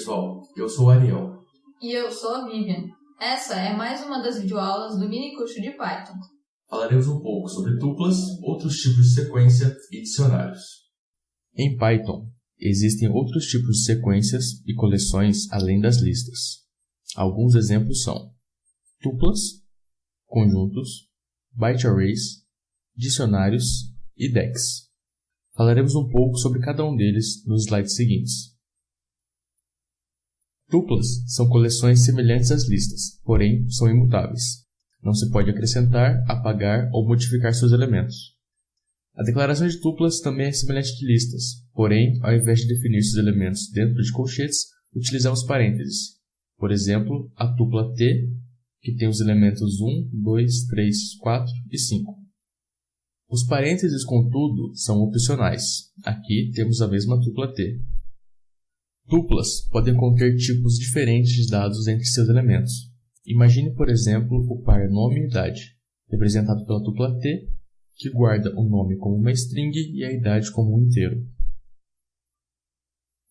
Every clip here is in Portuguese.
pessoal, eu sou o Ariel. E eu sou a Vivian. Essa é mais uma das videoaulas do mini curso de Python. Falaremos um pouco sobre tuplas, outros tipos de sequência e dicionários. Em Python, existem outros tipos de sequências e coleções além das listas. Alguns exemplos são tuplas, conjuntos, byte arrays, dicionários e decks. Falaremos um pouco sobre cada um deles nos slides seguintes. Tuplas são coleções semelhantes às listas, porém são imutáveis. Não se pode acrescentar, apagar ou modificar seus elementos. A declaração de tuplas também é semelhante de listas, porém, ao invés de definir seus elementos dentro de colchetes, utilizamos parênteses. Por exemplo, a tupla T, que tem os elementos 1, 2, 3, 4 e 5. Os parênteses, contudo, são opcionais. Aqui temos a mesma tupla T. Tuplas podem conter tipos diferentes de dados entre seus elementos. Imagine, por exemplo, o par nome e idade, representado pela tupla T, que guarda o nome como uma string e a idade como um inteiro.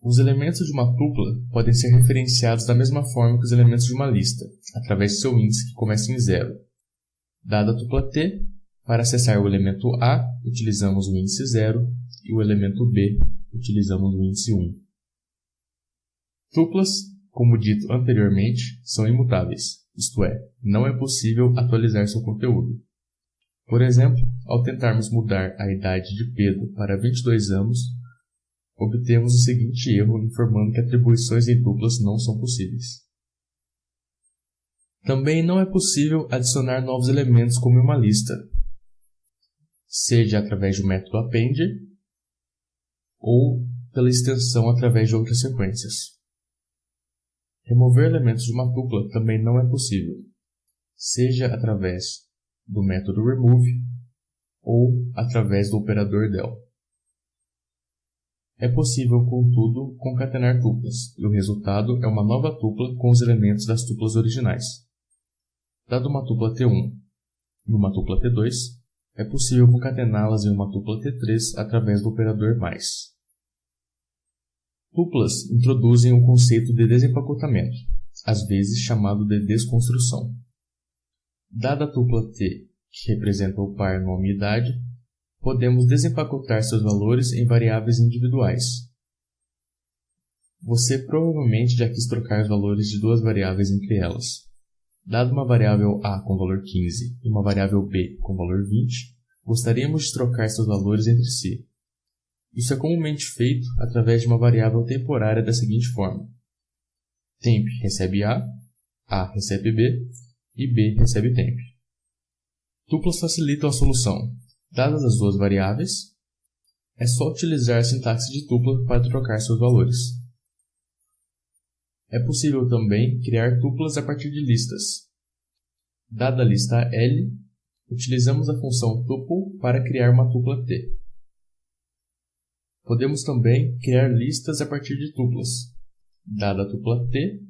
Os elementos de uma tupla podem ser referenciados da mesma forma que os elementos de uma lista, através de seu índice que começa em 0. Dada a tupla T, para acessar o elemento A, utilizamos o índice 0 e o elemento B, utilizamos o índice 1. Tuplas, como dito anteriormente, são imutáveis, isto é, não é possível atualizar seu conteúdo. Por exemplo, ao tentarmos mudar a idade de Pedro para 22 anos, obtemos o seguinte erro informando que atribuições em tuplas não são possíveis. Também não é possível adicionar novos elementos como em uma lista, seja através do método append ou pela extensão através de outras sequências. Remover elementos de uma tupla também não é possível, seja através do método remove ou através do operador del. É possível, contudo, concatenar tuplas, e o resultado é uma nova tupla com os elementos das tuplas originais. Dado uma tupla T1 e uma tupla T2, é possível concatená-las em uma tupla T3 através do operador mais. Tuplas introduzem o conceito de desempacotamento, às vezes chamado de desconstrução. Dada a tupla T, que representa o par nome e idade, podemos desempacotar seus valores em variáveis individuais. Você provavelmente já quis trocar os valores de duas variáveis entre elas. Dado uma variável A com valor 15 e uma variável B com valor 20, gostaríamos de trocar seus valores entre si. Isso é comumente feito através de uma variável temporária da seguinte forma: temp recebe A recebe B e B recebe temp. Tuplas facilitam a solução. Dadas as duas variáveis, é só utilizar a sintaxe de tupla para trocar seus valores. É possível também criar tuplas a partir de listas. Dada a lista L, utilizamos a função tuple para criar uma tupla T. Podemos também criar listas a partir de tuplas. Dada a tupla T,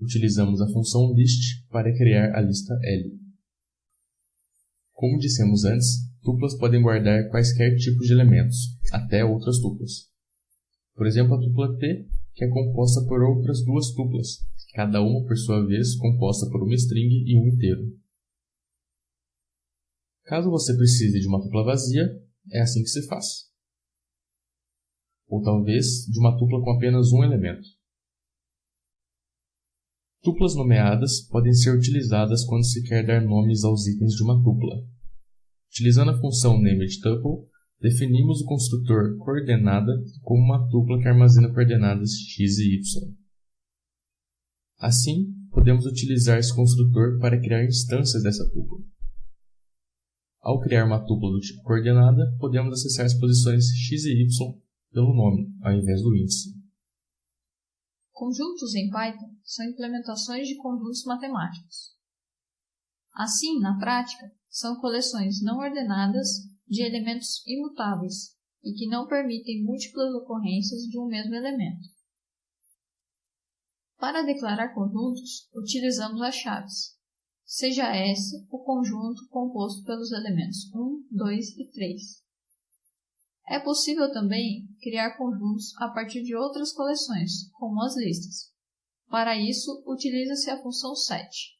utilizamos a função list para criar a lista L. Como dissemos antes, tuplas podem guardar quaisquer tipos de elementos, até outras tuplas. Por exemplo, a tupla T, que é composta por outras duas tuplas, cada uma, por sua vez, composta por uma string e um inteiro. Caso você precise de uma tupla vazia, é assim que se faz. Ou talvez de uma tupla com apenas um elemento. Tuplas nomeadas podem ser utilizadas quando se quer dar nomes aos itens de uma tupla. Utilizando a função named_tuple, definimos o construtor coordenada como uma tupla que armazena coordenadas x e y. Assim, podemos utilizar esse construtor para criar instâncias dessa tupla. Ao criar uma tupla do tipo coordenada, podemos acessar as posições x e y pelo nome, ao invés do índice. Conjuntos em Python são implementações de conjuntos matemáticos. Assim, na prática, são coleções não ordenadas de elementos imutáveis e que não permitem múltiplas ocorrências de um mesmo elemento. Para declarar conjuntos, utilizamos as chaves, seja S o conjunto composto pelos elementos 1, 2 e 3. É possível também criar conjuntos a partir de outras coleções, como as listas. Para isso, utiliza-se a função set.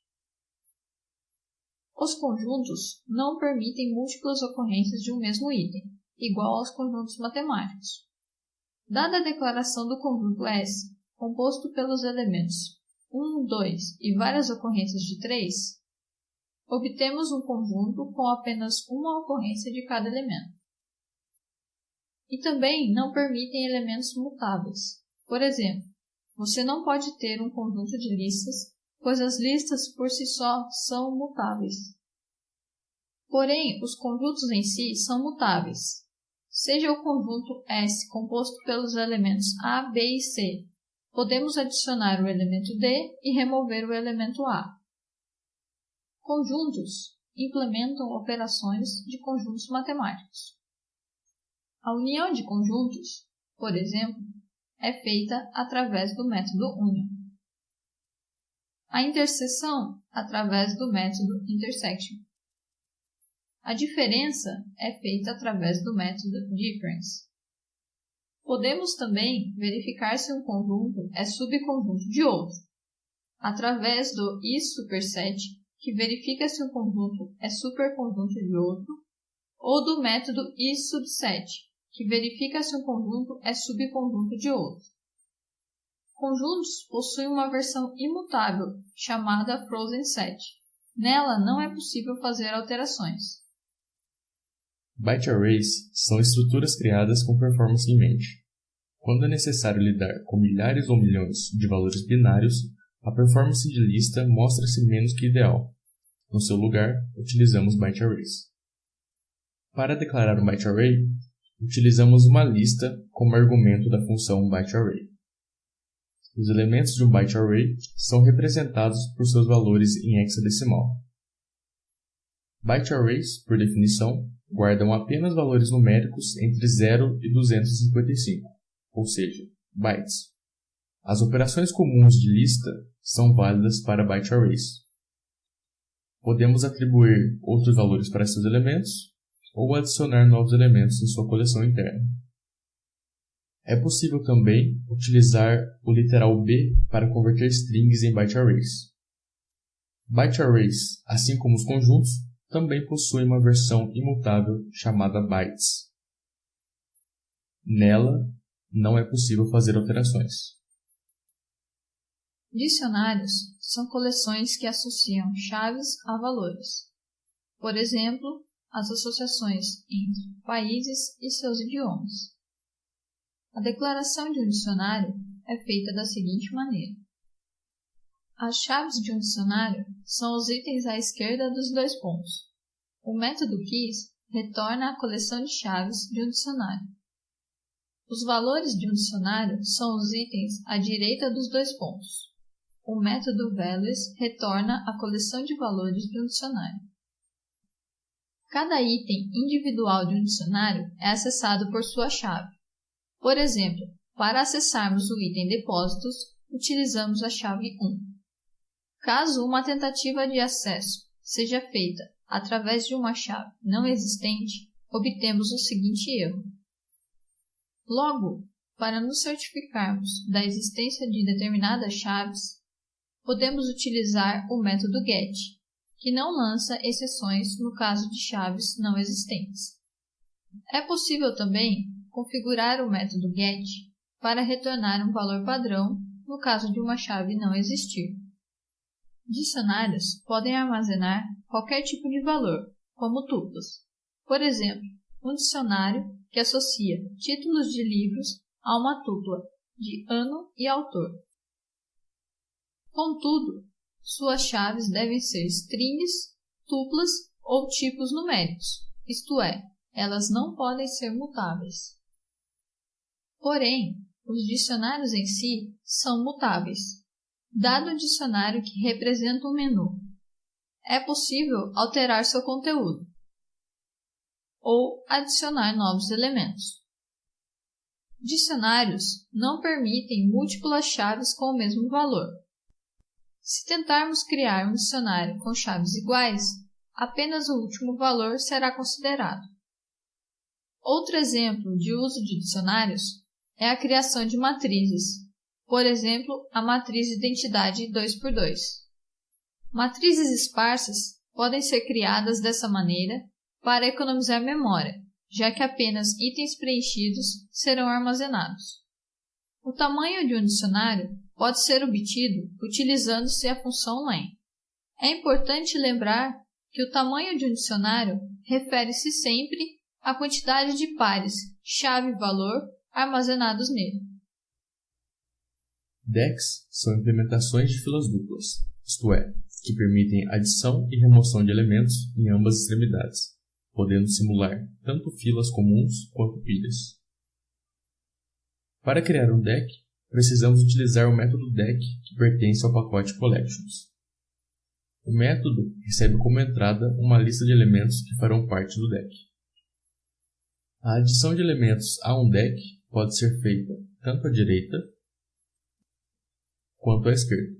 Os conjuntos não permitem múltiplas ocorrências de um mesmo item, igual aos conjuntos matemáticos. Dada a declaração do conjunto S, composto pelos elementos 1, 2 e várias ocorrências de 3, obtemos um conjunto com apenas uma ocorrência de cada elemento. E também não permitem elementos mutáveis. Por exemplo, você não pode ter um conjunto de listas, pois as listas por si só são mutáveis. Porém, os conjuntos em si são mutáveis. Seja o conjunto S composto pelos elementos A, B e C, podemos adicionar o elemento D e remover o elemento A. Conjuntos implementam operações de conjuntos matemáticos. A união de conjuntos, por exemplo, é feita através do método union. A interseção através do método intersection. A diferença é feita através do método difference. Podemos também verificar se um conjunto é subconjunto de outro, através do is_superset, que verifica se um conjunto é superconjunto de outro, ou do método is_subset, que verifica se um conjunto é subconjunto de outro. Conjuntos possuem uma versão imutável, chamada frozen set. Nela não é possível fazer alterações. Byte arrays são estruturas criadas com performance em mente. Quando é necessário lidar com milhares ou milhões de valores binários, a performance de lista mostra-se menos que ideal. No seu lugar, utilizamos byte arrays. Para declarar um byte array, utilizamos uma lista como argumento da função byte array. Os elementos de um byte array são representados por seus valores em hexadecimal. Byte arrays, por definição, guardam apenas valores numéricos entre 0 e 255, ou seja, bytes. As operações comuns de lista são válidas para byte arrays. Podemos atribuir outros valores para esses elementos ou adicionar novos elementos em sua coleção interna. É possível também utilizar o literal B para converter strings em byte arrays. Byte arrays, assim como os conjuntos, também possuem uma versão imutável chamada bytes. Nela, não é possível fazer alterações. Dicionários são coleções que associam chaves a valores. Por exemplo, as associações entre países e seus idiomas. A declaração de um dicionário é feita da seguinte maneira. As chaves de um dicionário são os itens à esquerda dos dois pontos. O método keys retorna a coleção de chaves de um dicionário. Os valores de um dicionário são os itens à direita dos dois pontos. O método values retorna a coleção de valores de um dicionário. Cada item individual de um dicionário é acessado por sua chave. Por exemplo, para acessarmos o item depósitos, utilizamos a chave 1. Caso uma tentativa de acesso seja feita através de uma chave não existente, obtemos o seguinte erro. Logo, para nos certificarmos da existência de determinadas chaves, podemos utilizar o método get, que não lança exceções no caso de chaves não existentes. É possível também configurar o método get para retornar um valor padrão no caso de uma chave não existir. Dicionários podem armazenar qualquer tipo de valor, como tuplas. Por exemplo, um dicionário que associa títulos de livros a uma tupla de ano e autor. Contudo, suas chaves devem ser strings, tuplas ou tipos numéricos, isto é, elas não podem ser mutáveis. Porém, os dicionários em si são mutáveis. Dado o dicionário que representa um menu, é possível alterar seu conteúdo ou adicionar novos elementos. Dicionários não permitem múltiplas chaves com o mesmo valor. Se tentarmos criar um dicionário com chaves iguais, apenas o último valor será considerado. Outro exemplo de uso de dicionários é a criação de matrizes. por exemplo, a matriz de identidade 2x2. Matrizes esparsas podem ser criadas dessa maneira para economizar memória, já que apenas itens preenchidos serão armazenados. O tamanho de um dicionário pode ser obtido utilizando-se a função len. É importante lembrar que o tamanho de um dicionário refere-se sempre à quantidade de pares chave-valor armazenados nele. DECs são implementações de filas duplas, isto é, que permitem adição e remoção de elementos em ambas extremidades, podendo simular tanto filas comuns quanto pilhas. Para criar um DEC, precisamos utilizar o método DEC que pertence ao pacote Collections. O método recebe como entrada uma lista de elementos que farão parte do DEC. A adição de elementos a um DEC pode ser feita tanto à direita quanto à esquerda.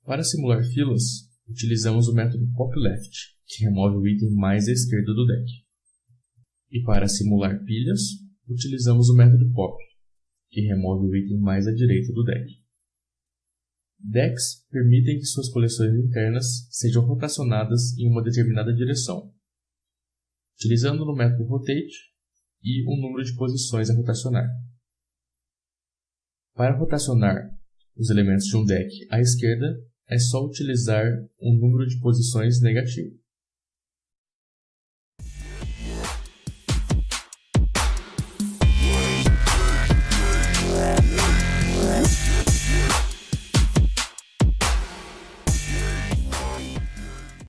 Para simular filas, utilizamos o método POPLEFT, que remove o item mais à esquerda do DEC. E para simular pilhas, utilizamos o método POP, que remove o item mais à direita do DEC. DECs permitem que suas coleções internas sejam rotacionadas em uma determinada direção, utilizando no método rotate e um número de posições a rotacionar. Para rotacionar os elementos de um DEC à esquerda, é só utilizar um número de posições negativo.